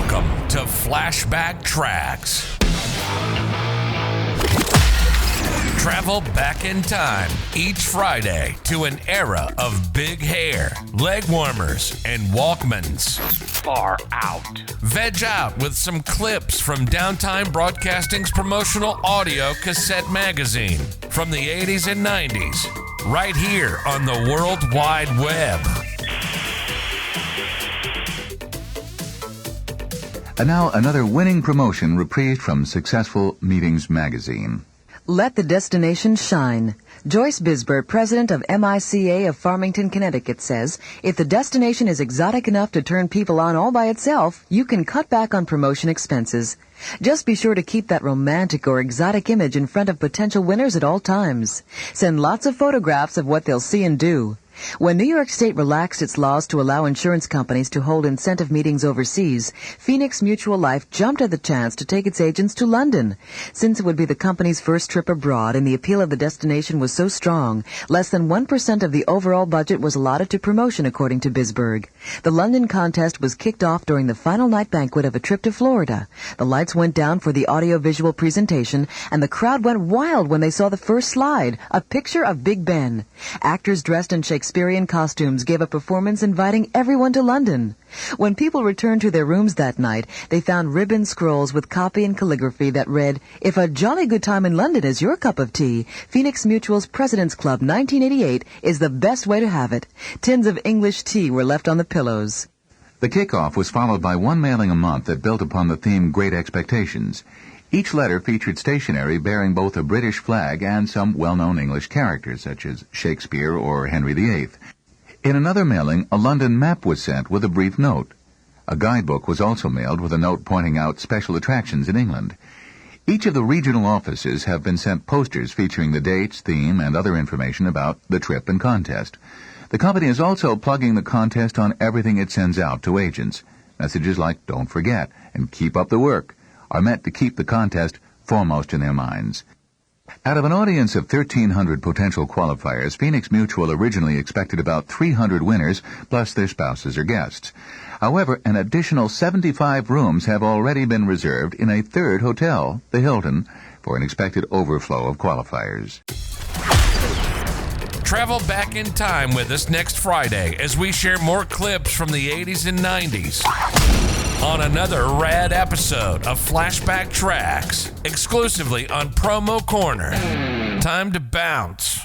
Welcome to Flashback Tracks. Travel back in time each Friday to an era of big hair, leg warmers, and Walkmans. Far out. Veg out with some clips from Downtime Broadcasting's promotional audio cassette magazine from the 80s and 90s, right here on the World Wide Web. And now another winning promotion reprised from Successful Meetings magazine. Let the destination shine. Joyce Bisbert, president of MICA of Farmington, Connecticut, says, if the destination is exotic enough to turn people on all by itself, you can cut back on promotion expenses. Just be sure to keep that romantic or exotic image in front of potential winners at all times. Send lots of photographs of what they'll see and do. When New York State relaxed its laws to allow insurance companies to hold incentive meetings overseas, Phoenix Mutual Life jumped at the chance to take its agents to London. Since it would be the company's first trip abroad and the appeal of the destination was so strong, less than 1% of the overall budget was allotted to promotion, according to Bisberg. The London contest was kicked off during the final night banquet of a trip to Florida. The lights went down for the audio-visual presentation, and the crowd went wild when they saw the first slide, a picture of Big Ben. Actors dressed in Shakespearean costumes gave a performance inviting everyone to London. When people returned to their rooms that night, they found ribbon scrolls with copy and calligraphy that read, "If a jolly good time in London is your cup of tea, Phoenix Mutual's President's Club 1988 is the best way to have it." Tins of English tea were left on the pillows. The kickoff was followed by one mailing a month that built upon the theme Great Expectations. Each letter featured stationery bearing both a British flag and some well-known English characters, such as Shakespeare or Henry VIII. In another mailing, a London map was sent with a brief note. A guidebook was also mailed with a note pointing out special attractions in England. Each of the regional offices have been sent posters featuring the dates, theme, and other information about the trip and contest. The company is also plugging the contest on everything it sends out to agents. Messages like "Don't forget" and "Keep up the work" are meant to keep the contest foremost in their minds. Out of an audience of 1,300 potential qualifiers, Phoenix Mutual originally expected about 300 winners, plus their spouses or guests. However, an additional 75 rooms have already been reserved in a third hotel, the Hilton, for an expected overflow of qualifiers. Travel back in time with us next Friday as we share more clips from the 80s and 90s on another rad episode of Flashback Tracks, exclusively on Promo Corner. Time to bounce.